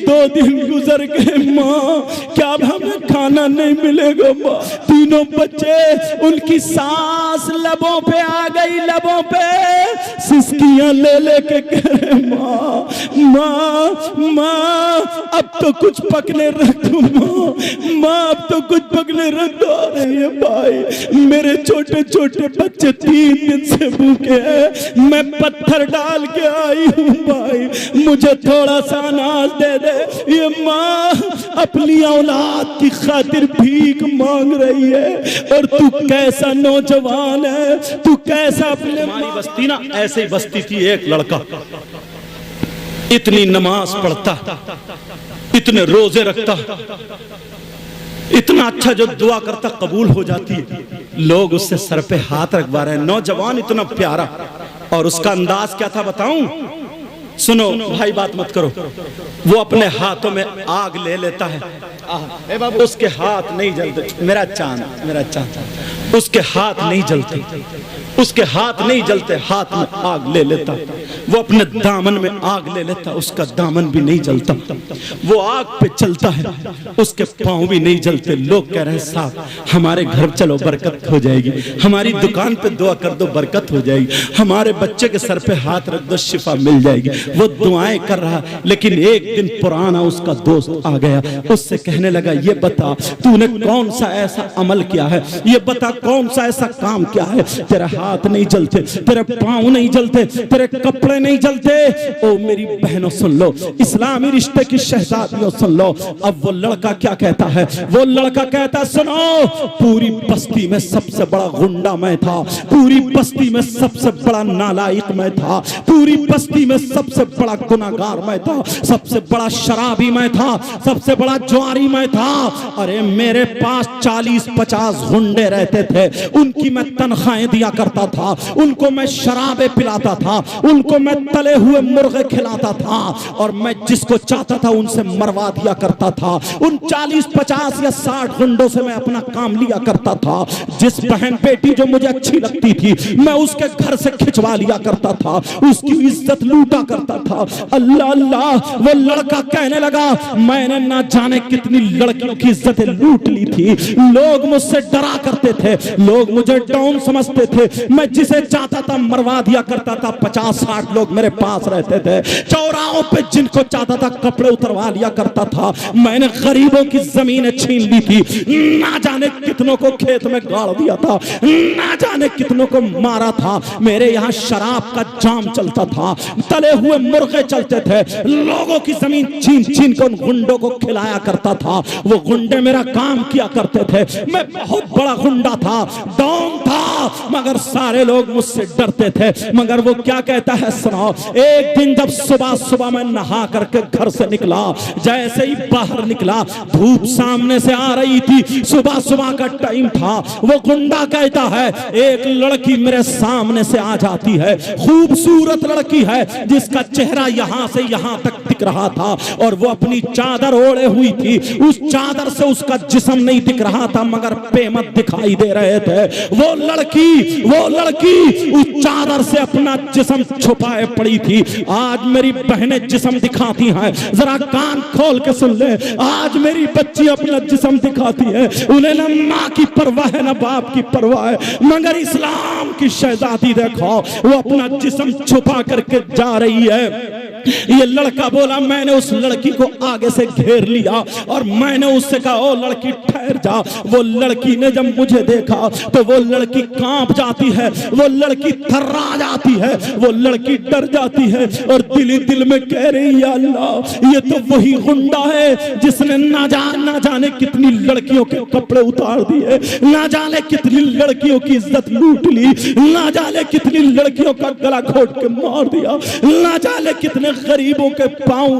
2 दिन गुजर गए माँ, क्या हमें खाना नहीं मिलेगा माँ? तीनों बच्चे, उनकी सांस लबों पे आ गई, लबों पे सिसकियां ले लेके कह रहे माँ माँ माँ अब तो कुछ पकने रख दो माँ, माँ अब तो कुछ पकने रख दो। अरे भाई मेरे छोटे छोटे बच्चे 3 दिन से भूखे हैं, मैं पत्थर डाल के आई हूँ भाई, मुझे थोड़ा सा अनाज दे दे। ये माँ अपनी औलाद की खातिर भीख मांग रही है, और तू कैसा नौजवान है, तू कैसा अपने। हमारी बस्ती ना ऐसे ही बस्ती थी, एक लड़का इतनी नमाज पढ़ता, इतने रोजे रखता, इतना अच्छा जो दुआ करता कबूल हो जाती है, लोग उससे सर पे हाथ रखवा रहे हैं। नौजवान इतना प्यारा, और उसका अंदाज क्या था बताऊं? सुनो भाई, बात मत करो। वो अपने हाथों में आग ले लेता है, उसके हाथ नहीं जलते, मेरा चांद, मेरा चांद, उसके हाथ नहीं जलते, उसके हाथ नहीं जलते, हाथ में आग ले लेता। वो अपने दामन में आग ले लेता, उसका दामन भी नहीं जलता। वो आग पे चलता है, उसके पांव भी नहीं जलते। लोग कह रहे हैं साहब हमारे घर चलो बरकत हो जाएगी, हमारी दुकान पे दुआ कर दो बरकत हो जाएगी, हमारे बच्चे के सर पे हाथ रख दो शिफा मिल जाएगी। वो दुआएं कर रहा, लेकिन एक दिन पुराना उसका दोस्त आ गया, उससे कहने लगा ये बता तूने कौन सा ऐसा अमल किया है, ये बता कौन सा ऐसा काम किया है, तेरा हाथ नहीं जलते, तेरे पांव नहीं जलते, तेरे कपड़े नहीं जलते। ओ मेरी बहनों सुन लो, इस्लामी रिश्ते की शहजादियों सुन लो। अब वो लड़का क्या कहता है? वो लड़का कहता सुनो, पूरी बस्ती में सबसे बड़ा गुंडा मैं था, पूरी बस्ती में सबसे बड़ा नालायक मैं था, पूरी बस्ती में सबसे बड़ा गुनाहगार मैं था, सबसे बड़ा शराबी मैं था, सबसे बड़ा जुआरी मैं था। अरे मेरे पास 40-50 गुंडे रहते थे, उनकी मैं तनख्वाहें दिया करता था, उनको मैं शराबे पिलाता था, उनको मैं तले हुए मुर्गे खिलाता था, और मैं जिसको चाहता था उनसे मरवा दिया करता था। उन 40-50 या 60 गुंडों से मैं अपना काम लिया करता था। जिस बहन बेटी जो मुझे अच्छी लगती थी मैं उसके घर से खिंचवा लिया करता था, उसकी इज्जत लूटा करता था। अल्लाह अल्लाह, वो लड़का कहने लगा मैंने ना जाने कितनी लड़कियों की इज्जतें लूट ली थी। लोग मुझसे डरा करते थे, लोग मुझे डाउन समझते थे, मैं जिसे चाहता था मरवा दिया करता था। 50-60 लोग मेरे पास रहते थे, चौराहों पे जिनको चाहता था कपड़े उतरवा लिया करता था। मैंने गरीबों की जमीनें छीन ली थी, ना जाने कितनों को खेत में गाड़ दिया था, ना जाने कितनों को मारा था। मेरे यहाँ शराब का जाम चलता था, तले हुए मुर्गे चलते थे, लोगों की जमीन छीन छीन कर उन गुंडों को खिलाया करता था। वो गुंडे मेरा काम किया करते थे, मैं बहुत बड़ा गुंडा था, डॉन था, मगर सारे लोग मुझसे डरते थे। मगर वो क्या कहता है सुनो, एक दिन जब सुबह सुबह मैं नहा करके घर से निकला, जैसे ही बाहर निकला धूप सामने से आ रही थी, सुबह सुबह का टाइम था। वो गुंडा कहता है एक लड़की मेरे सामने से आ जाती है, खूबसूरत लड़की है जिसका चेहरा यहाँ से यहाँ तक दिख रहा था, और वो अपनी चादर ओढ़े हुई थी, उस चादर से उसका जिस्म नहीं दिख रहा था मगर पेमत दिखाई दे रहे थे। वो लड़की उस चादर से अपना जिस्म छुपाए पड़ी थी। आज मेरी बहनें जिस्म दिखाती हैं, जरा कान खोल के सुन ले, आज मेरी बच्ची अपना जिस्म दिखाती है, उन्हें ना माँ की परवाह है ना बाप की परवाह है, मगर इस्लाम की शहजादी देखो वो अपना जिस्म छुपा करके जा रही है। ये लड़का बोला मैंने उस लड़की को आगे से घेर लिया और मैंने उससे कहा ओ लड़की ठहर जा। वो लड़की ने जब मुझे देखा तो वो लड़की कांप जाती है, वो लड़की थर्रा जाती है, वो लड़की डर जाती है और दिल ही दिल में कह रही है अल्लाह ये तो वही गुंडा है जिसने ना जाने कितनी लड़कियों के कपड़े उतार दिए, ना जाने कितनी लड़कियों की इज्जत लूट ली, ना जाने कितनी लड़कियों का गला घोट के मार दिया, ना जाने कितने गरीबों के पांव,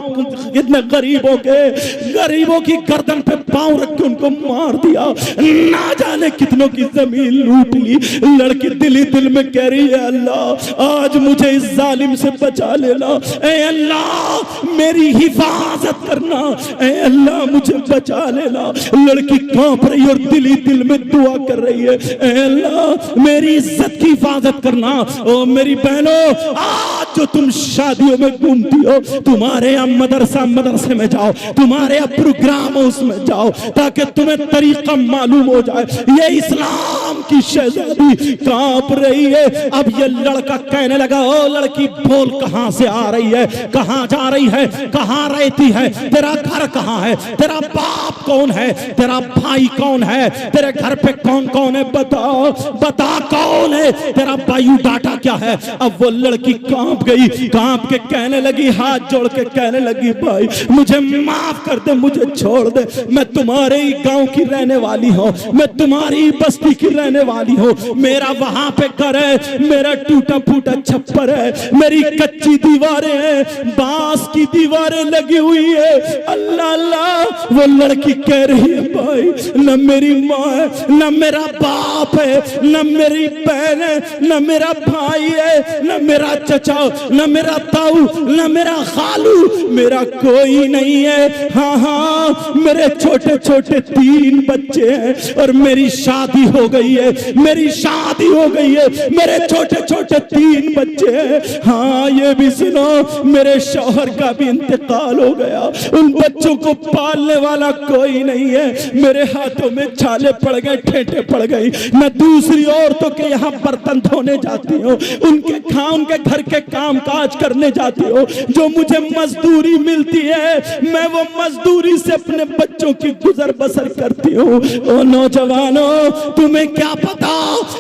कितने गरीबों की गर्दन पे पांव रख के उनको मार दिया, ना जाने कितनों की जमीन लूट ली। लड़की दिल ही दिल में कह रही है अल्लाह आज मुझे इस जालिम से बचा लेना, ए अल्लाह मेरी हिफाजत हिफाजत करना, ऐ अल्लाह मुझे बचा लेना। लड़की कांप रही और दिल ही दिल में दुआ कर रही है, ऐ अल्लाह मेरी इज्जत की हिफाजत करना। ओ मेरी बहनों, आज जो तुम शादियों में घूमती हो, तुम्हारे यहाँ मदरसे में जाओ, तुम्हारे यहाँ प्रोग्राम उसमें जाओ, ताकि तुम्हें तरीका मालूम हो जाए। ये इस्लाम की शहजादी कांप रही है। अब ये लड़का कहने लगा, ओ लड़की बोल कहां से आ रही है, कहां जा रही है, कहां रहती है, तेरा घर कहां है, तेरा बाप कौन है, तेरा भाई कौन है, तेरे घर पे कौन कौन है, बताओ बता कौन है, तेरा बायोडाटा क्या है। अब वो लड़की कांप गई, कांप के कहने लगी, हाथ जोड़ के कहने लगी, भाई मुझे माफ कर दे, मुझे छोड़ दे, मैं तुम्हारे ही गांव की रहने वाली हूँ, मैं तुम्हारी बस्ती की रहने वाली हूँ, मेरा वहां पे घर है, मेरा टूटा फूटा छप्पर है, मेरी कच्ची दीवारें हैं, बांस की दीवारें लगी हुई है। अल्लाह अल्लाह, वो लड़की कह रही है, भाई न मेरी माँ है, न मेरा बाप है, न मेरी बहन है, न मेरा भाई है, न मेरा चचा, न मेरा ताऊ, न मेरा खालू, मेरा कोई नहीं है। हाँ हाँ, मेरे छोटे छोटे 3 बच्चे हैं और मेरी शादी हो गई है, मेरी शादी हो गई है, मेरे छोटे छोटे 3 बच्चे हैं। हाँ ये भी सुनो, मेरे शौहर का भी इंतकाल हो गया, उन बच्चों को पालने वाला कोई नहीं है, मेरे हाथों में छाले पड़ गए, ठेठे पड़ गई, मैं दूसरी औरतों के यहाँ बर्तन धोने जाती हूँ, उनके घर के काम काज करने जाती हूँ, जो मुझे मजदूरी मिलती है मैं वो मजदूरी से अपने बच्चों की गुजर बसर करती हूँ। ओ नौजवानों, तुम्हें क्या पता,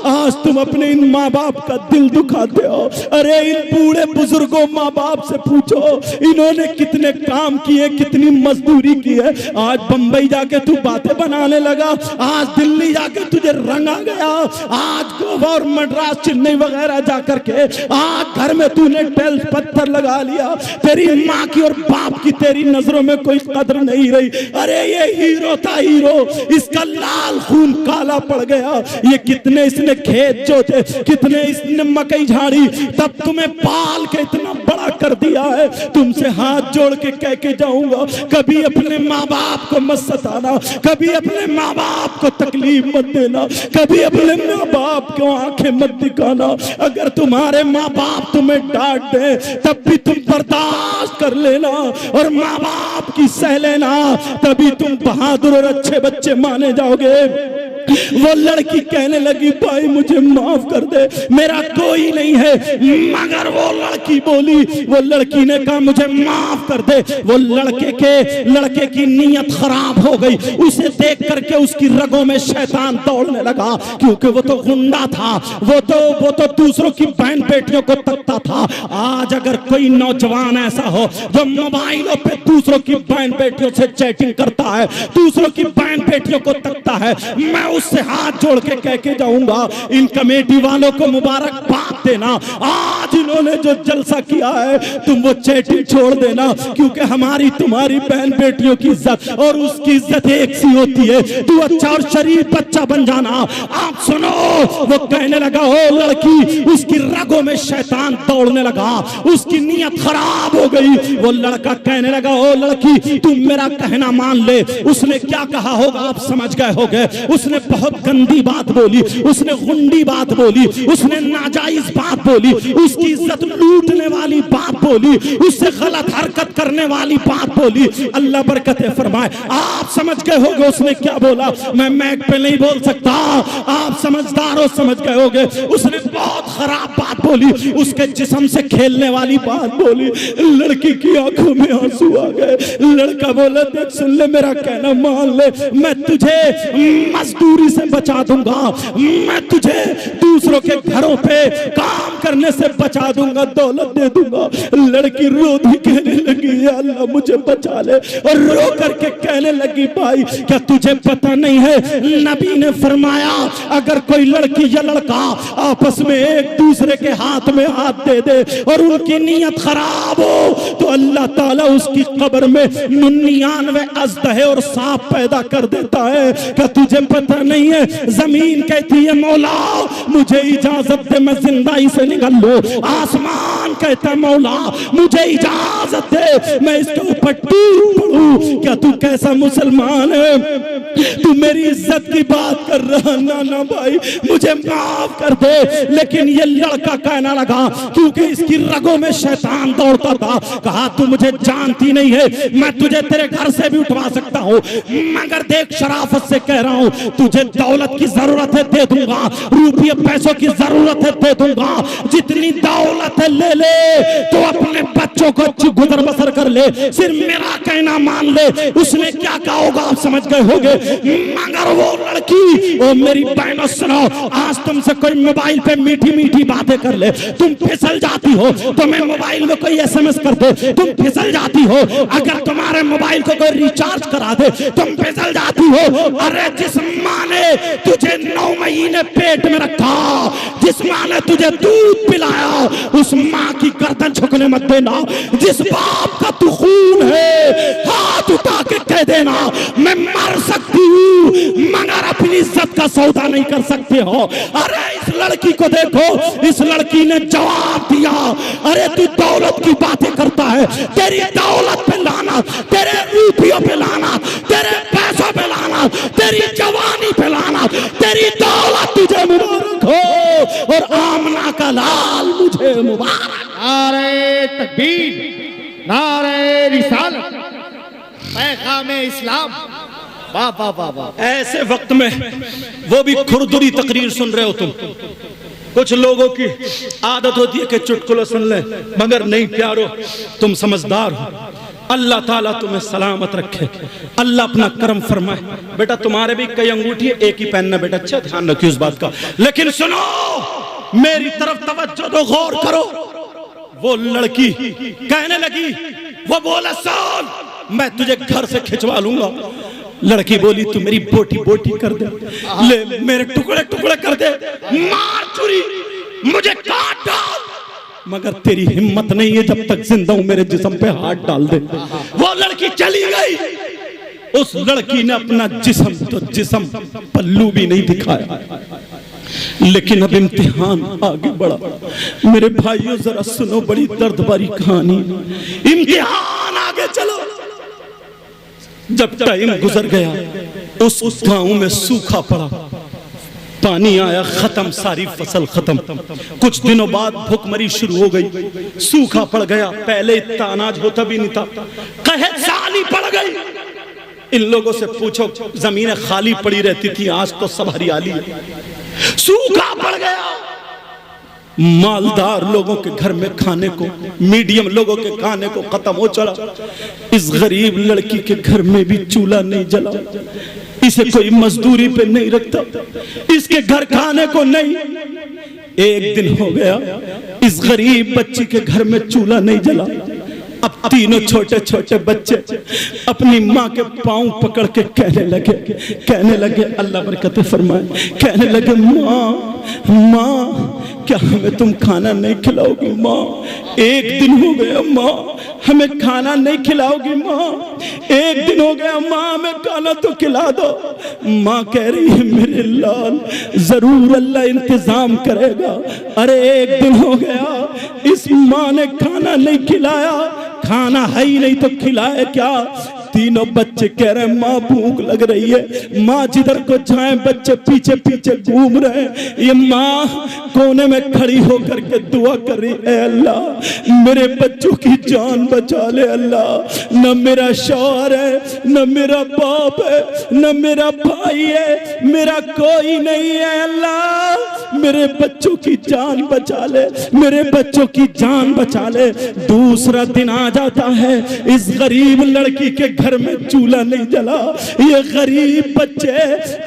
आज तुम अपने इन माँ बाप का दिल दुखाते हो। अरे इन बूढ़े बुजुर्गों माँ बाप से पूछो, इन्होंने कितने काम किए, कितनी मजदूरी की है। आज बंबई जाके तू बातें बनाने लगा, आज दिल्ली जाके तुझे रंग आ गया, आज गोवा और मद्रास चेन्नई वगैरह जाकर के आज घर में तूने टेल पत्थर लगा लिया, तेरी माँ की और बाप की तेरी नजरों में कोई कदर नहीं रही। अरे ये हीरो था हीरो, इसका लाल खून काला पड़ गया, ये कितने इसने खेत जोते, कितने इसने मकई झाड़ी, तब तुम्हें पाल के इतना बड़ा कर दिया है। तुमसे हाथ जोड़ के कह के जाऊंगा, कभी अपने माँ बाप को मत सताना, कभी अपने माँ बाप को तकलीफ मत देना, कभी अपने माँ बाप को आंखें मत दिखाना। अगर तुम्हारे माँ बाप तुम्हें डांट दे तब भी तुम बर्दाश्त कर लेना और माँ बाप की सह लेना, तभी तुम बहादुर और अच्छे बच्चे माने जाओगे। वो लड़की कहने लगी, भाई मुझे माफ कर दे, मेरा कोई नहीं है। मगर वो लड़की बोली, वो लड़की ने कहा मुझे माफ कर दे। वो लड़के की नीयत खराब हो गई, उसे देख करके उसकी रगों में शैतान दौड़ने लगा, क्योंकि वो तो गुंडा था, वो तो दूसरों की बहन बेटियों को तकता था। आज अगर कोई नौजवान ऐसा हो जो मोबाइलों पे दूसरों की बहन बेटियों से चैटिंग करता है, दूसरों की बहन बेटियों को तकता है, मैं उससे हाथ जोड़ के कह के जाऊंगा, इन कमेटी वालों को मुबारकबाद देना, आज इन्होंने जो जलसा किया है तुम वो चैटिंग छोड़ देना, क्योंकि हमारी तुम्हारी बहन बेटियों की इज्जत और उसकी इज्जत एक सी होती है। तू अच्छा और शरीफ बच्चा बन जाना। आप सुनो, वो कहने लगा, ओ लड़की, उसकी रगों में शैतान दौड़ने लगा, उसकी नीयत खराब हो गई। वो लड़का कहने लगा, ओ लड़की तुम मेरा कहना मान ले। उसने क्या कहा होगा आप समझ गए होगे। उसने बहुत गंदी बात बोली, उसने गुंडी बात बोली, उसने नाजायज बात बोली, उसकी इज्जत लूटने वाली बात बोली, उससे गलत हरकत करने वाली बात बोली। अल्लाह बरकत फरमाए। आप समझ गए होगे उसने क्या बोला, मैं मैक पे नहीं बोल सकता, आप समझदार हो, समझ गए होगे। उसने बहुत खराब बात बोली, उसके जिस्म से खेलने वाली बात बोली। लड़की की आंखों में आंसू आ गए। लड़का बोला, देख सुन ले, मेरा कहना मान ले, मैं तुझे मजदूरी से बचा दूंगा, मैं तुझे दूसरों के घरों पे काम करने से बचा दूंगा, दौलत दे दूंगा। लड़की रोती कहने लगी, या अल्लाह मुझे बचा ले, और रो करके कहने लगी, भाई क्या तुझे पता नहीं है, नबी ने फरमाया अगर कोई लड़की या लड़का आपस में एक दूसरे के हाथ में हाथ दे दे और उनकी नीयत खराब हो तो अल्लाह ताला उसकी कब्र में 99 अज़दहे और सांप पैदा कर देता है। क्या तुझे पता नहीं है, जमीन कहती है मौला मुझे इजाजत दे मैं जिंदाई से निकल लो, आसमान कहता है मौला मुझे इजाजत दे मैं इसके ऊपर टूट क्या तू कैसा मुसलमान है, तू मेरी इज्जत की बात कर रहा। ना ना भाई मुझे माफ कर दे, लेकिन ये लड़का कहना लगा, क्योंकि इसकी रगों में शैतान दौड़ता था, कहा तू मुझे जानती नहीं है, मैं तुझे तेरे घर से भी उठवा सकता हूँ, मगर देख शराफत से कह रहा हूँ, तुझे दौलत की जरूरत है दे दूंगा, रुपये पैसों की जरूरत है दे दूंगा, जितनी दौलत है ले ले, तो अपने बच्चों को अच्छी गुजर बसर कर ले, सिर्फ मेरा कहना मान ले। उसने क्या कहा होगा आप समझ गए होंगे। मगर वो लड़की, ओ मेरी बहनों सुनो, आज तुमसे कोई मोबाइल पे मीठी मीठी बातें कर ले, तुम फिसल जाती हो, तुम्हें मोबाइल में कोई SMS कर दे, तुम फिसल जाती हो, अगर तुम्हारे मोबाइल को कोई रिचार्ज करा दे, तुम फिसल जाती हो। अरे जिस माँ ने तुझे 9 महीने पेट में रखा, जिस माँ ने तुझे दूध पिलाया, उस माँ की गर्दन झुकने मत देना। जिस बाप का तू खून है, हाथ उठा के कह देना मैं मर सकती हूँ, मगर अपनी इज्जत का सौदा नहीं कर सकते हो। अरे इस लड़की को देखो, इस लड़की ने जवाब दिया, अरे तू दौलत की बातें करता है, तेरी दौलत पे लाना, तेरे रुपयों पे लाना, तेरे पैसों पे लाना, तेरी जवानी पे लाना, तेरी दौलत तुझे मुबारक हो, और आमना का लाल मुझे मुबारक। नारे तकबीर, नारे रिसालत, पैगामे इस्लाम। वाह वाह वाह वाह। ऐसे वक्त में वो भी खुरदुरी तकरीर सुन रहे हो तुम। कुछ लोगों की आदत होती है कि चुटकुला सुन ले, मगर नहीं प्यारो, तुम समझदार हो, अल्लाह ताला तुम्हें सलामत रखे, अल्लाह अपना करम फरमाए। बेटा तुम्हारे भी कई अंगूठी है, एक ही पहनना बेटा, अच्छा ध्यान रखिए उस बात का। लेकिन सुनो, मेरी तरफ तवज्जो दो, गौर करो। वो लड़की कहने लगी, वो बोला सुन मैं तुझे घर से खिंचवा लूंगा। लड़की बोली तू मेरी बोटी बोटी कर दे, ले मेरे टुकड़े टुकड़े कर दे, मार चुरी, मुझे काट डाल, मगर तेरी हिम्मत नहीं है जब तक जिंदा हूं मेरे जिस्म पे हाथ डाल दे। वो लड़की चली गई। उस लड़की ने अपना जिस्म तो जिस्म पल्लू भी नहीं दिखाया। लेकिन अब इम्तिहान आगे बढ़ा। मेरे भाइयों जरा सुनो, बड़ी दर्द भरी कहानी। इम्तिहान आगे चलो। जब टाइम गुजर गया, उस गांव में सूखा पड़ा, पानी आया, खत्म, सारी फसल खत्म। कुछ दिनों बाद भूखमरी शुरू हो गई, सूखा पड़ गया। पहले इतना अनाज होता भी नहीं था, कहे साली पड़ गई। इन लोगों से पूछो, जमीनें खाली पड़ी रहती थी, आज तो सब हरियाली है। सूखा पड़ गया। मालदार लोगों के घर में खाने को, मीडियम लोगों के खाने को खत्म हो चला। इस गरीब लड़की के घर में भी चूल्हा नहीं जला, इसे कोई मजदूरी पे नहीं रखता, इसके घर खाने को नहीं। एक दिन हो गया, इस गरीब बच्ची के घर में चूल्हा नहीं जला। अब तीनों छोटे छोटे बच्चे अपनी माँ के पांव पकड़ के कहने लगे अल्लाह बरकत फरमाए, कहने लगे माँ क्या हमें तुम खाना नहीं खिलाओगी माँ? एक दिन हो गया माँ, हमें खाना नहीं खिलाओगी माँ? एक दिन हो गया माँ, हमें खाना तो खिला दो। माँ कह रही है मेरे लाल, जरूर अल्लाह इंतजाम करेगा। अरे एक दिन हो गया, इस माँ ने खाना नहीं खिलाया। खाना है ही नहीं तो खिलाए क्या? तीनों बच्चे कह रहे हैं माँ भूख लग रही है। माँ जिधर को जाए बच्चे पीछे पीछे घूम रहे हैं। ये माँ कोने में खड़ी होकर के दुआ कर रही है, अल्लाह मेरे बच्चों की जान बचा ले अल्लाह। न मेरा शौहर है, न मेरा बाप है, न मेरा भाई है, मेरा कोई नहीं है अल्लाह, मेरे बच्चों की जान बचा ले, मेरे बच्चों की जान बचा ले। दूसरा दिन आ जाता है, इस गरीब लड़की के घर में चूल्हा नहीं जला। ये गरीब बच्चे,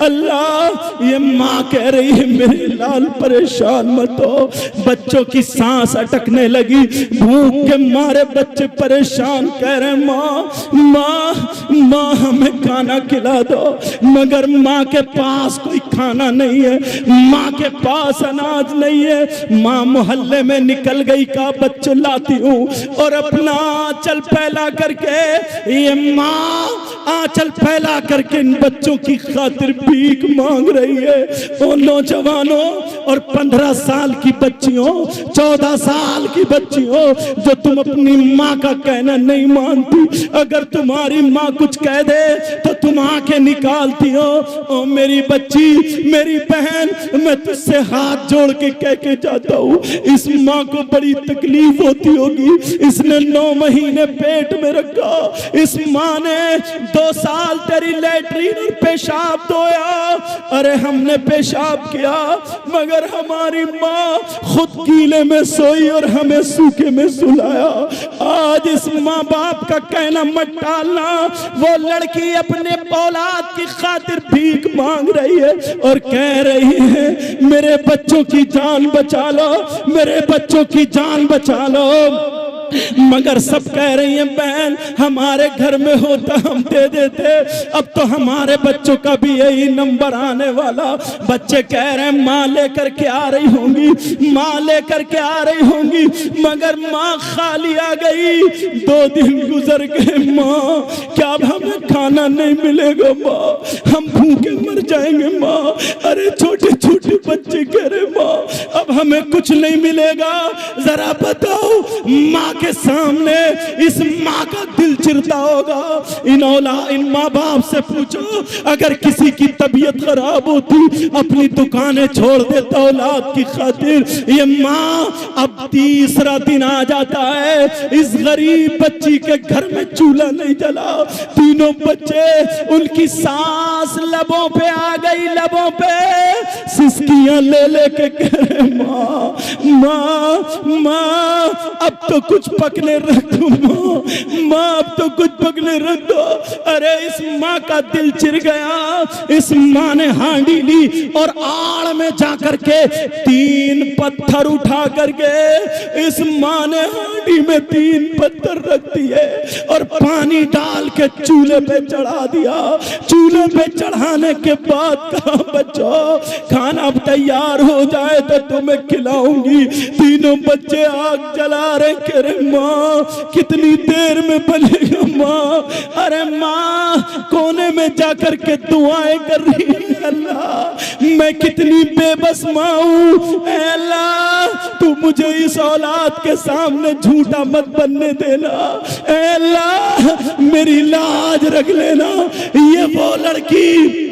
अल्लाह ये माँ कह रही है मेरे लाल परेशान मत हो। बच्चों की सांस अटकने लगी, भूख के मारे बच्चे परेशान कह रहे माँ हमें खाना खिला दो। मगर माँ के पास कोई खाना नहीं है, माँ के पास अनाज नहीं है। माँ मोहल्ले में निकल गई, का बच्चे लाती हूँ और अपना आंचल फैला करके, ये माँ आंचल फैला करके इन बच्चों की खातिर भीख मांग रही है। ओ नौजवानों, और 15 साल की बच्चियों, 14 साल की बच्चियों, जो तुम अपनी माँ का कहना नहीं मानती, अगर तुम्हारी माँ कुछ कह दे तो तुम आंखें निकालती हो। ओ मेरी बच्ची, मेरी बहन, मैं तुझसे हाथ जोड़ के कह के जाता हूँ, इस माँ को बड़ी तकलीफ होती होगी। इसने 9 महीने पेट में रखा, इस माँ ने 2 साल तेरी लैट्रीन और पेशाब धोया। अरे हमने पेशाब किया, मगर हमारी माँ खुद कीले में सोई और हमें सूखे में सुलाया। आज इस माँ बाप का कहना मत टालना। वो लड़की अपने औलाद की खातिर भीख मांग रही है और कह रही है मेरे बच्चों की जान बचा लो, मेरे बच्चों की जान बचा लो। मगर सब कह रही हैं बहन हमारे घर में होता हम दे देते, अब तो हमारे बच्चों का भी यही नंबर आने वाला। बच्चे कह रहे हैं माँ लेकर के आ रही होंगी, माँ लेकर के आ रही होंगी, मगर माँ खाली आ गई। 2 दिन गुजर गए, माँ क्या अब हमें खाना नहीं मिलेगा, माँ हम भूखे मर जाएंगे माँ। अरे छोटे छोटे बच्चे कह रहे माँ अब हमें कुछ नहीं मिलेगा, जरा बताओ। माँ के सामने इस माँ का दिल चिरता होगा। इन माँ बाप से पूछो, अगर किसी की तबीयत खराब होती अपनी दुकानें छोड़ देता औलाद की खातिर। ये माँ अब 3रा दिन आ जाता है, इस गरीब बच्ची के घर में चूल्हा नहीं जला। तीनों बच्चे, उनकी सांस लबों पे आ गई, लबों पे सिसकियां ले लेके कह रहे माँ माँ माँ अब तो कुछ पकने रख दो माँ, अब तो कुछ पकने रख दो। अरे इस माँ का दिल चिर गया। इस माँ ने हांडी ली और आड़ में जाकर के 3 पत्थर उठा करके इस माँ ने हांडी में 3 पत्थर रख दिए और पानी डाल के चूल्हे पे चढ़ा दिया। चूल्हे पे चढ़ाने के बाद कहा बच्चों खाना तैयार हो जाए तो तुम्हें खिलाऊंगी। तीनों बच्चे आग जला रहे, कह रहे माँ कितनी देर में बनेगा माँ। अरे माँ कोने में जाकर के दुआएं कर रही है, अल्लाह मैं कितनी बेबस माँ हूँ, अल्लाह तू मुझे इस औलाद के सामने झूठा मत बनने देना, अल्लाह मेरी लाज रख लेना। ये वो लड़की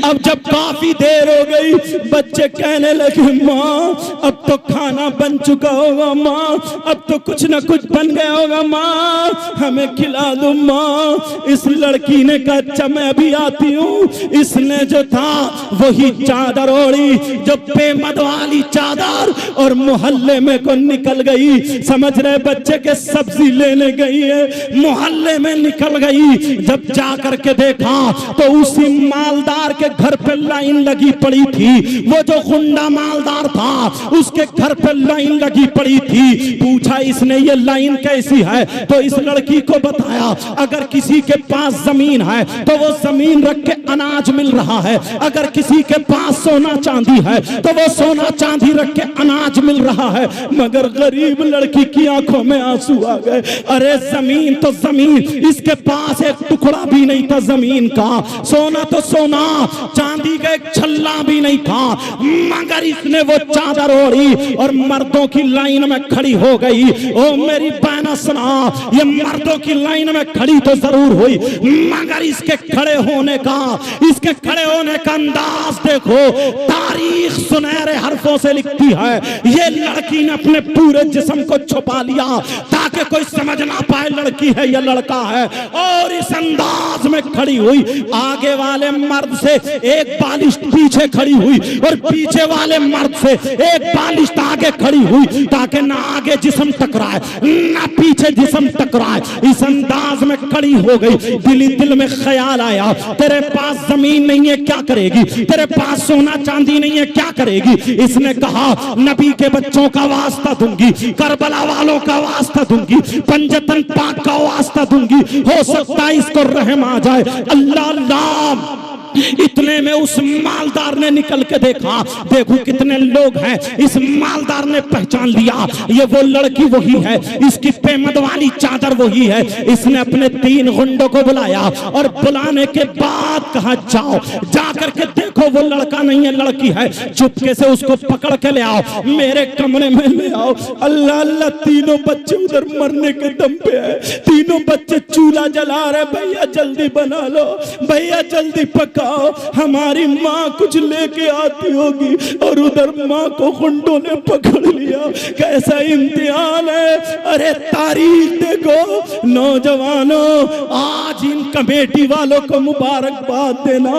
अब जब काफी देर हो गई, बच्चे कहने लगे माँ अब तो खाना बन चुका होगा माँ, अब तो कुछ ना कुछ बन गया होगा माँ, हमें खिला दो माँ। इस लड़की ने कहा अच्छा मैं अभी आती हूँ। इसने जो था वही चादर ओढ़ी, जो बेमद वाली चादर, और मोहल्ले में को निकल गई। समझ रहे बच्चे के सब्जी लेने गई है, मोहल्ले में निकल गई। जब जा करके देखा तो उसी मालदार के घर पे लाइन लगी पड़ी थी। वो जो गुंडा मालदार था उसके घर पे लाइन लगी पड़ी थी। पूछा इसने ये लाइन कैसी है, तो इस लड़की को बताया अगर किसी के पास जमीन है तो वो जमीन रख के अनाज मिल रहा है, अगर किसी के पास सोना चांदी है तो वो सोना चांदी रख के अनाज मिल रहा है। मगर गरीब लड़की की आंखों में आंसू आ गए। अरे जमीन तो जमीन, इसके पास एक टुकड़ा भी नहीं था जमीन का, सोना तो सोना, चांदी का एक छल्ला भी नहीं था। मगर इसने वो चादर ओढ़ी और मर्दों की लाइन में खड़ी हो गई। ओ मेरी बहना सुना, ये मर्दों की लाइन में खड़ी तो जरूर हुई, मगर इसके खड़े होने का अंदाज देखो। तारीख सुनहरे हरफों से लिखती है ये लड़की ने अपने पूरे जिस्म को छुपा लिया ताकि कोई समझ ना पाए लड़की है या लड़का है, और इस अंदाज में खड़ी हुई। आगे वाले मर्द से एक बालिश्त पीछे खड़ी हुई और पीछे वाले मर्द से एक बालिश्त आगे खड़ी हुई ताकि ना आगे जिस्म टकराए ना पीछे जिस्म टकराए। इस अंदाज में खड़ी हो गई। दिल में ख्याल आया तेरे पास जमीन नहीं है क्या करेगी, तेरे पास सोना चांदी नहीं है क्या करेगी। इसने कहा नबी के बच्चों का वास्ता दूंगी, करबला वालों का वास्ता दूंगी, पंजतन पाक का वास्ता दूंगी, हो सकता है इसको रहम आ जाए। अल्लाह इतने में उस मालदार ने निकल के देखा, देखो कितने लोग हैं। इस मालदार ने पहचान लिया ये वो लड़की वही है, इसकी पेमद वाली चादर वही है। इसने अपने 3 गुंडों को बुलाया और बुलाने के बाद कहा जाओ जाकर के देखो वो लड़का नहीं है लड़की है, चुपके से उसको पकड़ के ले आओ, मेरे कमरे में ले आओ। अल्लाह अल्लाह, तीनों बच्चे उधर मरने के दम पे है, तीनों बच्चे चूल्हा जला रहे, भैया जल्दी बना लो, भैया जल्दी पकाओ, हमारी माँ कुछ लेके आती होगी। और उधर माँ को गुंडों ने पकड़ लिया। कैसा इम्तिहान है। अरे तारीख देखो नौजवानों, आज इन कमेटी वालों को मुबारकबाद देना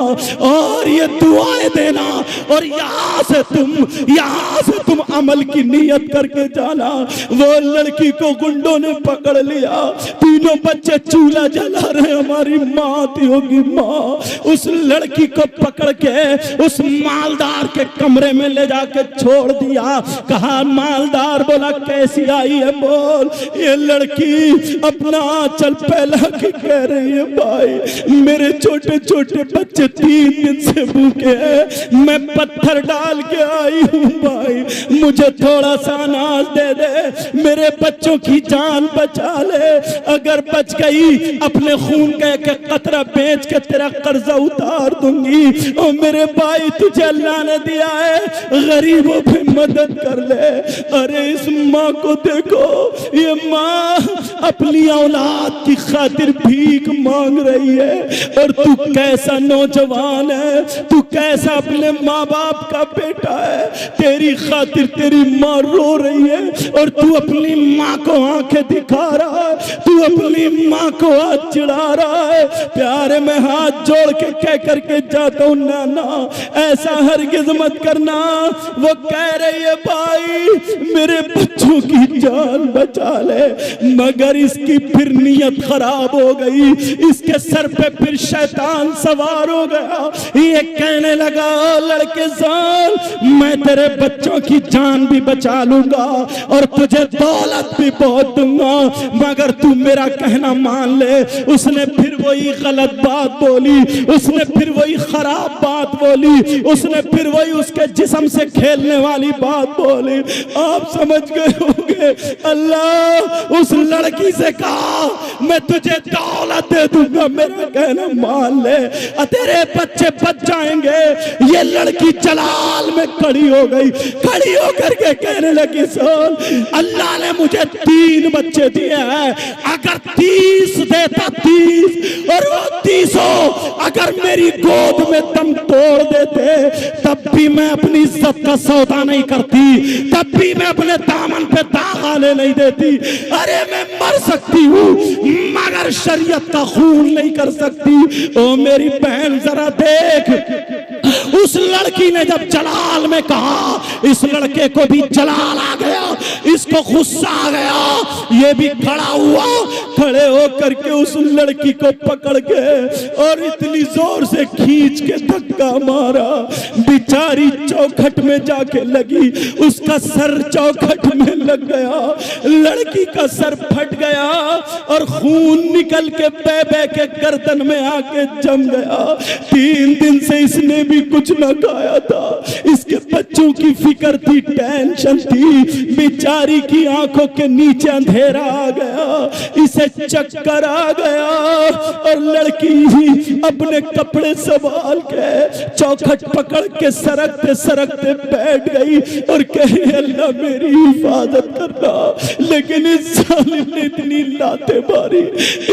और ये दुआएं देना, और यहाँ से तुम अमल की नीयत करके जाना। वो लड़की को गुंडों ने पकड़ लिया, तीनों बच्चे चूल्हा जला रहे, हमारी माँ आती होगी माँ। उस लड़की को पकड़ के उस मालदार के कमरे में ले जाके छोड़ दिया। कहा मालदार बोला कैसी आई है बोल। ये लड़की अपना आंचल फैला के कह रही है भाई मेरे छोटे छोटे बच्चे 3 दिन से भूखे हैं, मैं पत्थर डाल के आई हूँ भाई, मुझे थोड़ा सा अनाज दे दे, मेरे बच्चों की जान बचा ले, अगर बच गई अपने खून का एक कतरा बेच के तेरा कर्जा उतार दूंगी। और मेरे भाई तुझे अल्लाह ने दिया है, गरीबों पे मदद कर ले। अरे इस माँ को देखो, ये माँ अपनी औलाद की खातिर भीख मांग रही है, और तू कैसा नौजवान है, तू कैसा अपने माँ बाप का बेटा है, तेरी खातिर तेरी माँ रो रही है और तू अपनी माँ को आंखें दिखा रहा है, तू अपनी माँ को हाथ चिढ़ा रहा है। प्यारे में हाथ जोड़ के कह करके जाता हूँ नाना ऐसा हरगिज़ मत करना। वो कह रही है भाई मेरे बच्चों की जान बचा ले, मगर इसकी फिर नीयत खराब हो गई, इसके सर पे फिर शैतान सवार हो गया। ये कहने लगा लड़के साल मैं तेरे बच्चों की जान भी बचा लूंगा और तुझे दौलत भी बहुत दूंगा, मगर तू मेरा कहना मान ले। उसने फिर वही गलत बात बोली, उसने फिर वही खराब बात बोली, उसने फिर वही उसके जिस्म से खेलने वाली बात बोली। आप समझ गए होंगे। अल्लाह उस लड़की से कहा मैं तुझे दौलत दे दूंगा, मेरा कहना मान ले, तेरे बच्चे बच जाएंगे। ये लड़की जलाल में खड़ी हो गई, खड़ी होकर के कहने लगी सोल अल्लाह ने मुझे 3 बच्चे दिए हैं, अगर 30 देता 30 और वो 30 अगर मेरी गोद में दम तोड़ देते तब भी मैं अपनी इज्जत का सौदा नहीं करती, तब भी मैं अपने दामन पे दाग आने नहीं देती। अरे मैं मर सकती हूँ मगर शरीयत का खून नहीं कर सकती। ओ मेरी बहन जरा देख, उस लड़की ने जब जलाल में कहा, इस लड़के को भी जलाल आ गया, इसको गुस्सा आ गया, ये भी खड़ा हुआ, खड़े होकर के उस लड़की को पकड़ के और इतनी जोर से खींच के धक्का मारा, बेचारी चौखट में जाके लगी, उसका सर चौखट में लग गया, लड़की का सर फट गया और खून निकल के बे के गर्दन में आके जम गया। 3 दिन से इसने भी कुछ न खाया था, इसके बच्चों की फिक्र थी, टेंशन थी, बेचारी की आंखों के नीचे अंधेरा आ गया, इसे चक्कर आ गया और लड़की ही अपने कपड़े संभाल के चौखट पकड़ के सरकते सरकते बैठ गई और कहे अल्लाह मेरी हिफाजत करना। लेकिन इस जालिम ने इतनी लातें मारी,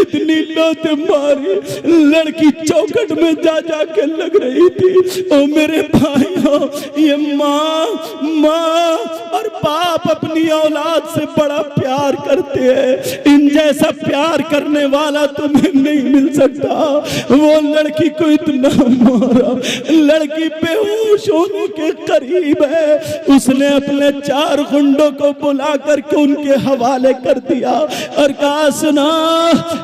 इतनी लातें मारी, लड़की चौखट में जा के लग रही थी। ओ मेरे भाइयों, ये माँ और बाप अपनी औलाद से बड़ा प्यार करते हैं, इन जैसा प्यार करने वाला तुम्हें नहीं मिल सकता। वो लड़की को इतना मारा, लड़की बेहोश होने के करीब है, उसने अपने 4 गुंडों को बुला करके उनके हवाले कर दिया और कहा सुना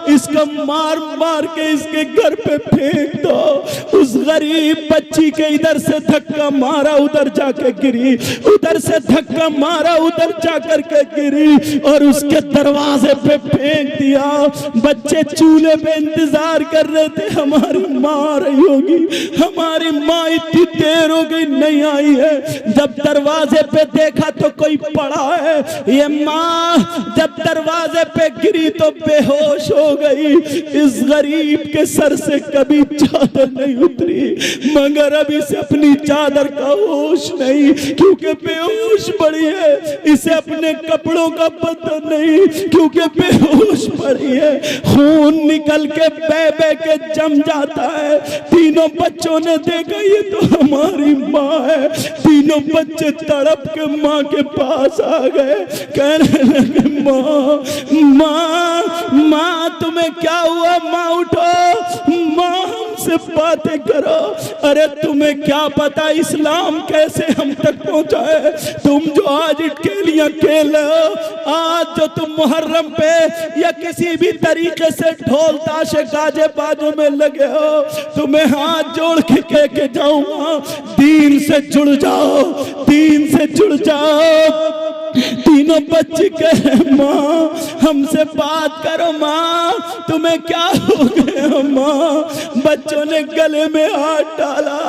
इसको मार मार के इसके घर पे फेंक दो। उस गरीब बच्ची के इधर से धक्का मारा, उधर जाके गिरी, उधर से धक्का मारा, उधर जाकर के गिरी और उसके दरवाजे पे फेंक दिया। बच्चे चूल्हे पे इंतजार इंतजार कर रहे थे हमारी माँ आ रही होगी, हमारी माँ इतनी देर हो गई नहीं आई है। जब दरवाजे पे देखा तो कोई पड़ा है। ये माँ जब दरवाजे पे गिरी तो बेहोश हो गई। इस गरीब के सर से कभी चादर नहीं उतरी, मगर अब इसे अपनी चादर का होश नहीं, क्योंकि बेहोश पड़ी है। इसे अपने कपड़ों का पता नहीं, क्योंकि बेहोश पड़ी है। खून निकल के बह बह के जम जाता है। तीनों बच्चों ने देखा ये तो हमारी माँ है। तीनों बच्चे तड़प के माँ के पास आ गए, कहने लगे माँ माँ माँ तुम्हें क्या हुआ? माँ उठो, माँ हमसे बातें करो। अरे तुम्हें क्या पता इस्लाम कैसे हम तक पहुंचा है? तुम जो आज इटकेलियां खेल रहे हो, आज जो तुम मुहर्रम पे या किसी भी तरीके से ढोल ताशे गाजे बाजों में लगे हो, तुम्हें हाथ जोड़ के कह के जाऊंगा दीन से जुड़ जाओ, दीन से जुड़ जाओ। तीनों बच्चे कहे माँ हमसे बात करो, माँ तुम्हें क्या हो गया? माँ बच्चों ने गले में हाथ डाला,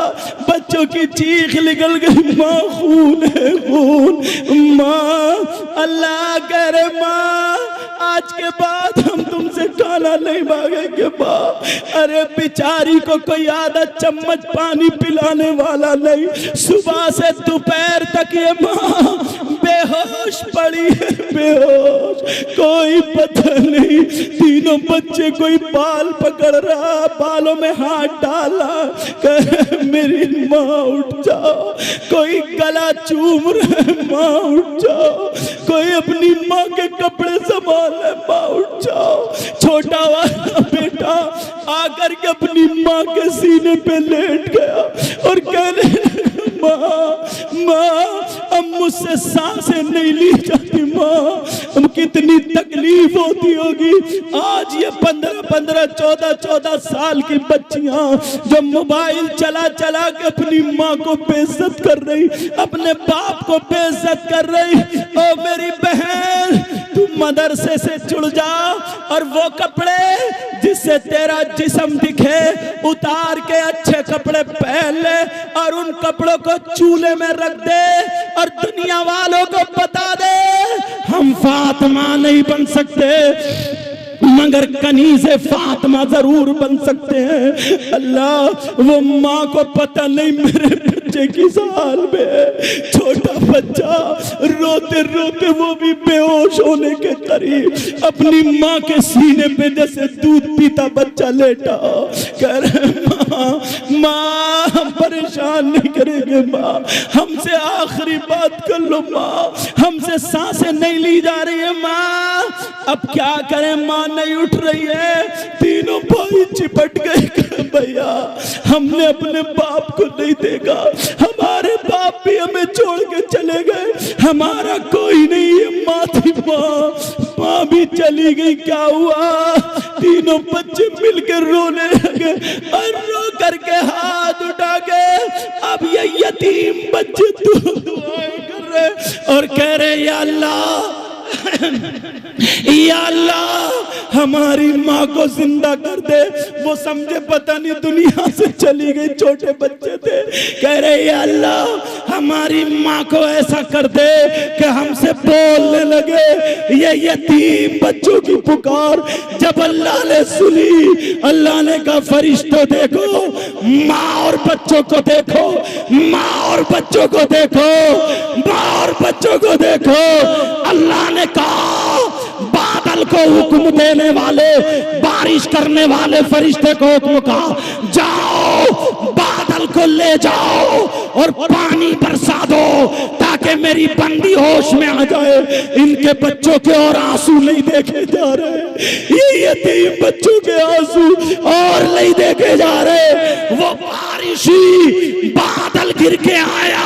बच्चों की चीख निकल गई, माँ खून है खून। माँ अल्लाह करे माँ आज के बाद हम तुमसे खाना नहीं मांगेंगे माँ। अरे बेचारी को कोई आधा चम्मच पानी पिलाने वाला नहीं, सुबह से दोपहर तक ये माँ बेहोश पड़ी है, बेहोश, कोई पता नहीं। तीनों बच्चे कोई बाल पकड़ रहा, बालों में हाथ डाला, कहे मेरी माँ उठ जाओ। कोई गला चूम रहे, माँ उठ जाओ। कोई अपनी माँ के कपड़े संभाल रहे, माँ उठ जाओ। छोटा वाला बेटा आकर के अपनी माँ के सीने पे लेट गया और कहने माँ अब मुझसे सांसें नहीं ली जाती, माँ अब कितनी तकलीफ होती होगी। आज ये 15-15, 14-14 साल की बच्चियां जो मोबाइल चला चला के अपनी माँ को बेइज्जत कर रही, अपने बाप को बेइज्जत कर रही। ओ मेरी बहन तू मदरसे से जुड़ जा और वो कपड़े जिससे तेरा जिस्म दिखे उतार के अच्छे कपड़े पहन ले और उन कपड़ों को चूल्हे में रख दे और दुनिया वालों को बता दे हम फातिमा नहीं बन सकते मगर कनीज़े फातिमा जरूर बन सकते हैं। अल्लाह वो माँ को पता नहीं मेरे बच्चे की हाल में, छोटा बच्चा रोते रोते वो भी बेहोश होने के करीब अपनी माँ के सीने पे जैसे दूध पीता बच्चा लेटा, कह रहे माँ हम परेशान नहीं करेंगे माँ, हमसे आखिरी बात कर लो माँ, हमसे सांसें नहीं ली जा रही है माँ, अब क्या करें माँ नहीं उठ रही है। तीनों भाई चिपट गए, भैया हमने अपने बाप को नहीं देखा, हमारे बाप भी हमें छोड़ के चले गए, हमारा कोई नहीं है, माँ थी माँ भी चली गई, क्या हुआ? तीनों बच्चे मिलकर रोने लगे और रो करके हाथ उठा के अब ये यतीम बच्चे दुआएं कर रहे और कह रहे या अल्लाह या अल्लाह हमारी माँ को जिंदा कर दे। वो समझे पता नहीं दुनिया से चली गई, छोटे बच्चे थे, कह रहे या अल्लाह हमारी माँ को ऐसा कर दे कि हमसे बोलने लगे। ये यतीम बच्चों की पुकार जब अल्लाह ने सुनी, अल्लाह ने कहा फरिश्तों देखो माँ और बच्चों को देखो, माँ और बच्चों को देखो, माँ और बच्चों को देखो। अल्लाह ने कहा बादल को हुक्म देने वाले, बारिश करने वाले फरिश्ते को हुक्म कहा जाओ बादल को ले जाओ और पानी बरसा दो ताकि मेरी बंदी होश में आ जाए। इनके बच्चों के और आंसू नहीं देखे जा रहे, ये यतीम बच्चों के आंसू और नहीं देखे जा रहे। वो बारिश हुई, बादल गिर के आया,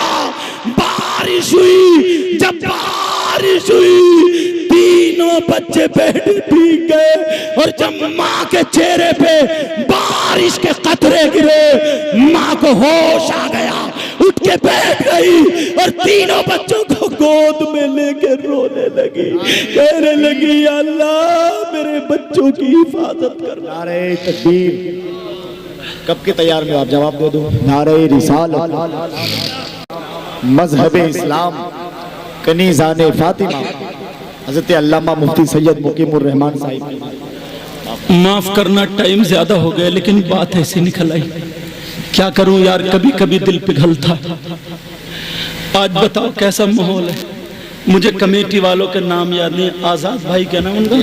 बारिश हुई, जब बारिश हुई तीनों बच्चे बैठे भीग गए और जब माँ के चेहरे पे बारिश के कतरे गिरे माँ को होश आ गया, उठ के बैठ गई और तीनों बच्चों को गोद में लेके रोने लगी, कहने लगी अल्लाह मेरे बच्चों की हिफाजत कर। नारे तकबीर। कब के तैयार में आप जवाब दे दो। नारे रिसालत, मजहब इस्लाम, कनीज़ाने फातिमा, हज़रत अल्लामा मुफ्ती सैयद मुकीमुर रहमान साहिब। माफ करना टाइम ज्यादा हो गया लेकिन बात ऐसी निकल आई, क्या करूं यार, कभी कभी दिल पिघलता। आज बताओ कैसा माहौल है। मुझे कमेटी वालों के नाम याद नहीं, आजाद भाई क्या नाम उनका,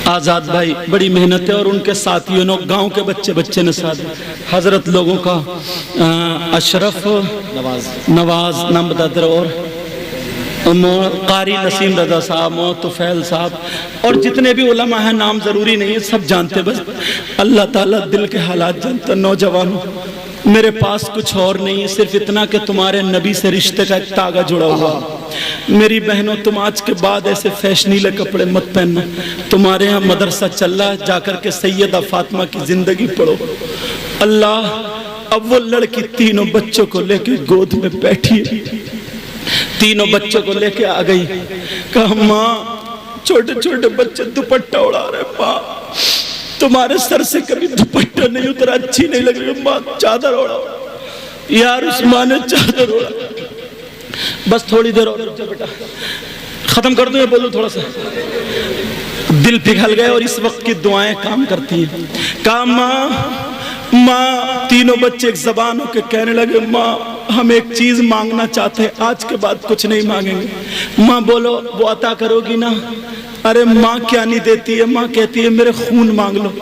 आजाद भाई, बड़ी मेहनत है, और उनके साथियों ने, गांव के बच्चे ने साथ, हजरत लोगों का अशरफ नवाज नाम बताते रहो, और कारी नसीम रजा साहब, तुफैल साहब, और जितने भी उलमा हैं, नाम जरूरी नहीं है, सब जानते, बस अल्लाह ताला दिल के हालात जानता। नौजवानों, मेरे पास कुछ और नहीं है, सिर्फ इतना कि तुम्हारे नबी से रिश्ते का एक तागा जुड़ा हुआ। मेरी बहनों, तुम आज के बाद ऐसे फैशनीले कपड़े मत पहनना। तुम्हारे यहाँ मदरसा चल रहा है, जाकर के सैयदा फातिमा की जिंदगी पढ़ो। अल्लाह, अब वो लड़की तीनों बच्चों को लेके गोद में बैठी है, तीनों बच्चों को लेके आ गई। कहा माँ, छोटे छोटे बच्चे दुपट्टा उड़ा रहे, माँ तुम्हारे सर से कभी दुपट्टा नहीं उतरा, अच्छी नहीं लग रही माँ, चादर ओढ़ा। यार उस माँ ने चादर ओढ़ा। बस थोड़ी देर और बेटा, खत्म कर दूं या बोलूं थोड़ा सा। दिल पिघल गए और इस वक्त की दुआएं काम करती हैं। कहा माँ, तीनों बच्चे एक जबान होकर कहने लगे, माँ हम एक चीज मांगना चाहते हैं, आज के बाद कुछ नहीं मांगेंगे। माँ बोलो, वो अता करोगी ना? अरे माँ क्या नहीं देती है, माँ कहती है मेरे खून मांग लो,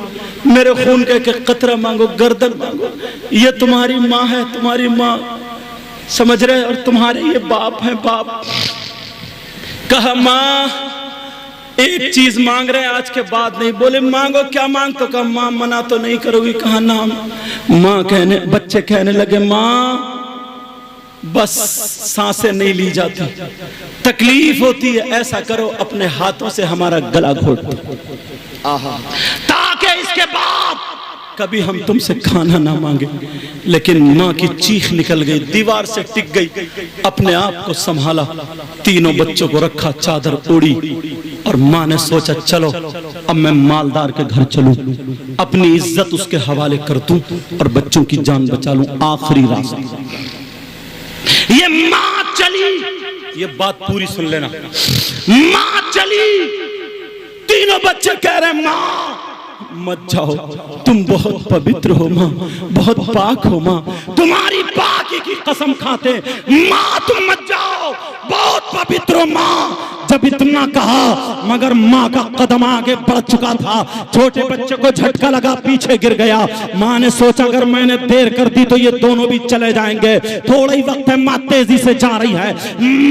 मेरे खून का एक कतरा मांगो, गर्दन मांगो। ये तुम्हारी माँ है, तुम्हारी माँ, समझ रहे, और तुम्हारे ये बाप है, बाप। कहा माँ एक चीज मांग रहे हैं, आज के बाद नहीं। बोले मांगो, क्या मांग? तो कहा माँ मना तो नहीं करोगी? कहा ना। माँ कहने, बच्चे कहने लगे माँ बस सांसें नहीं ली जाती, तकलीफ होती है, ऐसा करो अपने हाथों से हमारा गला घोट दो, ताकि इसके बाद कभी हम तुमसे खाना ना मांगे। लेकिन माँ की चीख निकल गई, दीवार से टिक गई, अपने आप को संभाला, तीनों बच्चों को रखा, चादर ओढ़ी, और माँ ने सोचा चलो अब मैं मालदार के घर चलूं, अपनी इज्जत उसके हवाले कर दूं और बच्चों की जान बचा लूं। आखिरी रास्ता ये माँ चली, ये बात पूरी सुन लेना। माँ चली, तीनों बच्चे कह रहे माँ मत जाओ, तुम बहुत पवित्र हो माँ, बहुत पाक हो माँ, तुम्हारी पाकी की कसम खाते माँ तुम मत जाओ, बहुत पवित्र हो माँ। जब इतना कहा मगर माँ का कदम आगे बढ़ चुका था, छोटे बच्चे को झटका लगा, पीछे गिर गया। माँ ने सोचा अगर मैंने देर कर दी तो ये दोनों भी चले जाएंगे। थोड़ा ही वक्त है, माँ तेजी से जा रही है,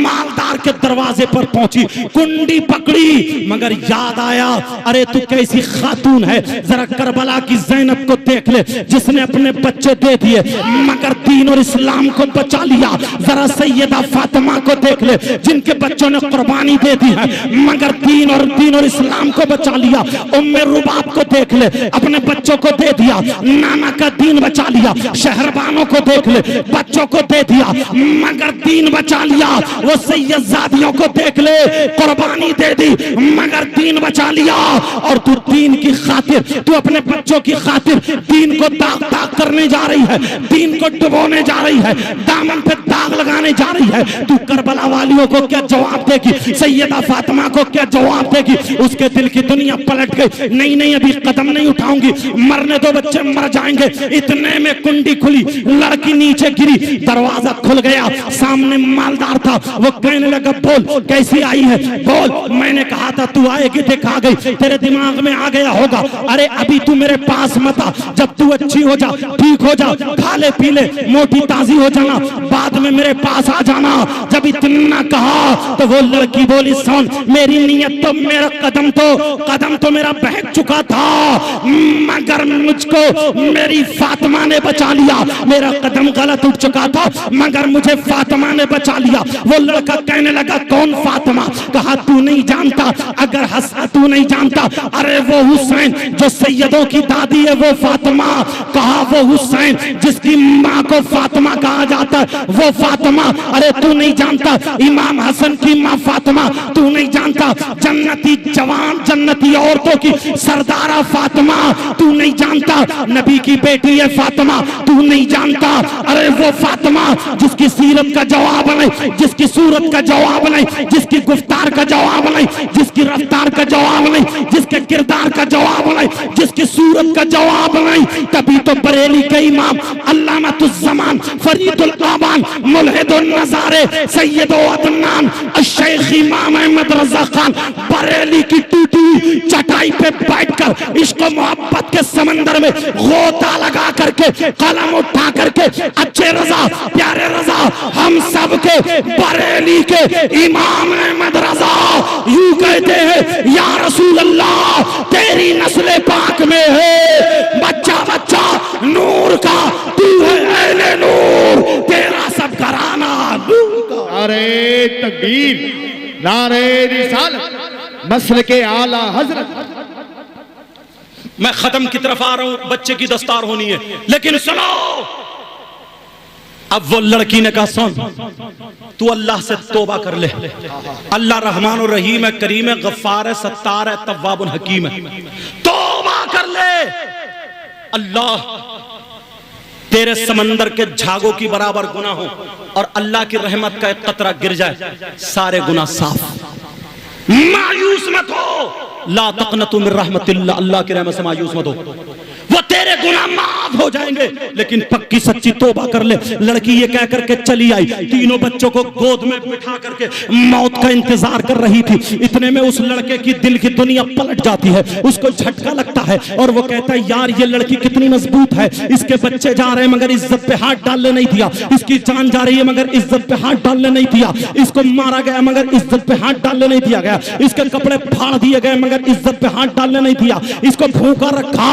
मालदार के दरवाजे पर पहुंची, कुंडी पकड़ी, मगर याद आया अरे तू कैसी खातून है, जरा करबला की ज़ैनब को देख ले जिसने अपने बच्चे दे दिए मगर दीन और इस्लाम को बचा लिया। जरा सैयदा फातिमा को देख ले जिनके बच्चों ने कुर्बानी दे दी है मगर दीन और इस्लाम को बचा लिया। उम्मे रुबाब को देख ले, अपने बच्चों को दे दिया, नाना का दीन बचा लिया। शहरबानों को देख ले, बच्चों को दे दिया मगर दीन बचा लिया। वो सैयदजादियों को देख ले, कुर्बानी दे दी मगर दीन बचा लिया। और तू दीन की खातिर, तू अपने बच्चों की खातिर दीन को दाग दाग करने जा रही है, दीन को डुबोने जा रही है, दामन पे दाग लगाने जा रही है। तू करबला वालियों को क्या जवाब देगी, सैयदा फातिमा को क्या जवाब देगी? उसके दिल की दुनिया पलट गई। नहीं नहीं अभी कदम नहीं उठाऊंगी, मरने दो, बच्चे मर जाएंगे। इतने में कुंडी खुली, लड़की नीचे गिरी, दरवाजा खुल गया, सामने मालदार था। वो कहने लगा बोल कैसी आई है, बोल मैंने कहा था तू आएगी, देख आ गई, तेरे दिमाग में आ गया होगा। अरे अभी तू मेरे पास मत आ, जब तू अच्छी हो जा, ठीक हो जा, खा ले पी ले, मोटी ताजी हो जाना, बाद में मेरे पास आ जाना। जब इतना कहा तो वो लड़की बोली सुन मेरी नीयत तो, मेरा कदम तो मेरा बहक चुका था मगर मुझको मेरी फातिमा ने बचा लिया। मेरा कदम गलत उठ चुका था मगर मुझे फातिमा ने बचा लिया। वो लड़का कहने लगा कौन फातिमा? कहा तू नहीं जानता, अगर हंसा तू नहीं जानता, अरे वो हुसैन जो सैयदों की दादी है वो फातिमा। कहा वो हुसैन जिसकी माँ को फातिमा कहा जाता है, वो फातिमा, अरे तू नहीं जानता इमाम हसन की माँ फातिमा, तू नहीं जानता जन्नती जवान जन्नती औरतों की सरदारा फातिमा, तू नहीं जानता नबी की बेटी है फातिमा, तू नहीं जानता, अरे वो फातिमा जिसकी सीरत का जवाब नहीं, जिसकी सूरत का जवाब नहीं, जिसकी गुफ्तार का जवाब नहीं, जिसकी रफ्तार का जवाब नहीं, जिसके किरदार का जवाब नहीं, जिसकी सूरत का जवाब नहीं। तभी तो बरेली के इमाम अल्लामातुज़्ज़मान फरीदुल आबान मुल्हिदुन नज़ारे सैयदो अदनान शेख इमाम अहमद रज़ा खान बरेली की टूटी चटाई पे बैठकर इश्क मोहब्बत के समंदर में गोता लगा करके कलम उठा करके अच्छे रजा प्यारे रजा हम सब के बरेली के इमाम अहमद रजा यूं कहते हैं, या रसूल अल्लाह तेरी नस्ल पाक में है बच्चा बच्चा नूर का, तू है अहले नूर, तेरा सब घराना नूर का। नारे तकबीर, नारे रिसालत, नस्ल के आला हजरत। मैं खत्म की तरफ आ रहा हूं, बच्चे की दस्तार होनी है, लेकिन सुनो, अब वो लड़की ने कहा सुन, तू अल्लाह से तौबा कर ले, अल्लाह रहमान और रहीम है, करीम है, गफ्फार है, सत्तार है, तव्वाब और हकीम है, तौबा कर ले। अल्लाह तेरे समंदर के झागों की बराबर गुनाह हो और अल्लाह की रहमत का एक कतरा गिर जाए, सारे गुनाह साफ। मायूस मत हो, ला तक़नतु मिन रहमतिल्लाह, अल्लाह की रहमत से मायूस मत हो, वो तेरे गुनाह माफ हो जाएंगे, लेकिन पक्की सच्ची तौबा कर ले। लड़की ये कह करके चली आई, तीनों बच्चों को गोद में बिठा करके मौत का इंतजार कर रही थी। इतने में उस लड़के की दिल की दुनिया पलट जाती है, उसको झटका लगता है और वो कहता है यार ये लड़की कितनी मजबूत है, इसके बच्चे जा रहे हैं मगर इज्जत पे हाथ डालने नहीं दिया, इसकी जान जा रही है मगर इज्जत पे हाथ डालने नहीं दिया, इसको मारा गया मगर इज्जत पे हाथ डालने नहीं दिया गया, इसके कपड़े फाड़ दिए गए मगर इज्जत पे हाथ डालने नहीं दिया, इसको भूखा रखा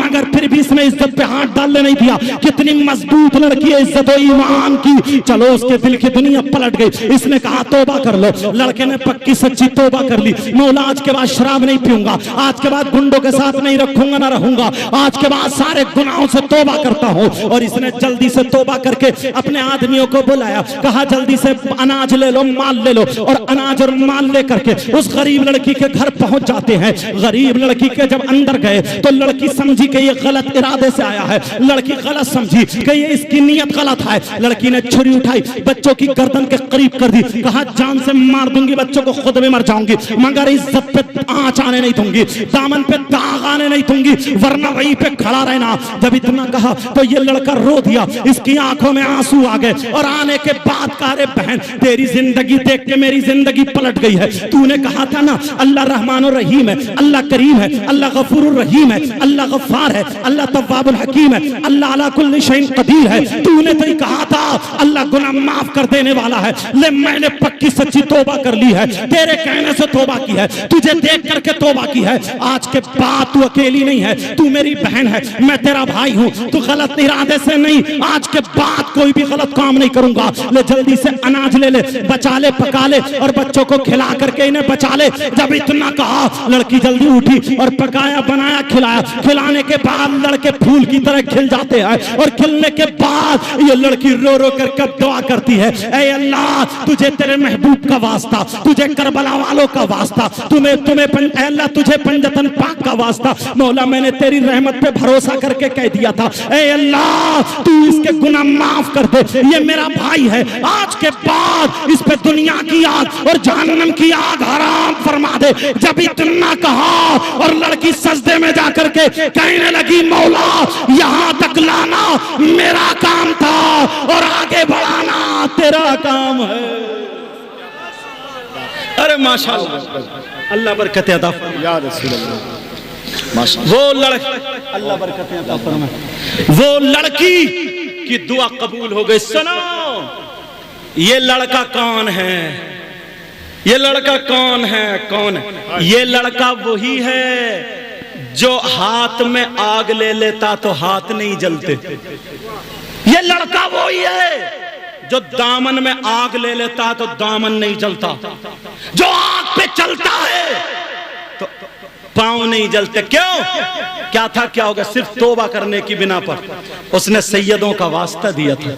मगर फिर भी इसने इज्जत पे हाथ डालने नहीं दिया। कितनी मजबूत लड़की है, इज्जत और ईमान की। चलो उसके दिल की दुनिया पलट गई, इसने कहा तौबा कर लो। लड़के ने पक्की सच्ची तौबा कर ली, मौला आज के बाद शराब नहीं पीऊंगा, आज के बाद गुंडों के साथ नहीं रखूंगा ना रहूंगा, आज के बाद सारे गुनाहों से तौबा करता हूं। और इसने जल्दी से तौबा करके अपने आदमियों को बुलाया, कहा जल्दी से अनाज ले लो, माल ले लो, और अनाज और माल लेकर के उस गरीब लड़की के घर पहुंच जाते हैं। गरीब लड़की के जब अंदर गए तो लड़की समझी कि ये गलत इरादे से आया है, लड़की गलत समझी कि ये इसकी नीयत गलत है। लड़की ने छुरी उठाई, बच्चों की गर्दन के करीब कर दी, कहा जान से मार दूंगी, बच्चों को खुद में मर जाऊंगी, मगर इज्जत पे आंच आने नहीं दूंगी, दामन पे दाग आने नहीं दूंगी, वरना वहीं पे खड़ा रहना। जब इतना कहा तो ये लड़का रो दिया, इसकी आंखों में आंसू आ गए और आने के बाद कहा रे बहन तेरी जिंदगी देख के मेरी जिंदगी पलट गई है। तूने कहा था ना अल्लाह रहमान और रहीम है, अल्लाह करीम है, अल्लाह गफूर रहीम है, अल्लाह गफ्फार है, अल्लाह तव्वाबुल हकीम है, अल्लाह अला कुल्ली शैइन कदीर है। तूने तो ही कहा था अल्लाह गुनाह माफ कर देने वाला है, ले मैंने पक्की सच्ची तौबा कर ली है, तेरे कहने से तौबा की है, तुझे देख करके तौबा की है। आज के बाद तू अकेली नहीं है, तू मेरी बहन है, मैं तेरा भाई हूँ, तू गलत इरादे से नहीं, आज के बाद कोई भी गलत काम नहीं करूंगा। ले जल्दी से अनाज ले ले, बचा ले, पका ले और बच्चों को खिला करके इन्हें बचा ले। जब इतना कहा लड़की जल्दी उठी और पकाया बनाया खिलाया। खिलाने के बाद लड़के फूल की तरह खिल जाते हैं और खिलने के बाद ये लड़की रो रो कर दुआ करती है, ऐ अल्लाह तुझे तेरे महबूब का वास्ता, तुझे करबला वालों का वास्ता, तुम्हें अल्लाह तुझे पंजतन पाक का वास्ता, मौला मैंने तेरी रहमत पे भरोसा करके कह दिया था, ऐ अल्लाह तू इसके गुनाह माफ कर दे, ये मेरा भाई है, आज के बाद इस पे दुनिया की आग और जहन्नम की आग हराम फरमा दे। जब इतना कहा और लड़की सजदे में जाकर के कहने लगी मौला यहां तक लाना मेरा काम था और आगे बढ़ाना तेरा काम है। अरे माशाअल्लाह, अल्लाह बरकत अता फरमाए या रसूल अल्लाह, माशाअल्लाह। वो लड़की अल्लाह बरकत अता फरमाए, वो लड़की की दुआ कबूल हो गई। सुनो ये लड़का कौन है, ये लड़का कौन है, कौन है? ये लड़का वही है जो हाथ में आग ले लेता तो हाथ नहीं जलते। ये लड़का वही है जो दामन में आग ले लेता तो दामन नहीं जलता, जो आग पे चलता है पांव नहीं जलते। क्यों? क्या था, क्या होगा? सिर्फ तौबा करने की बिना पर उसने सैयदों का वास्ता दिया था।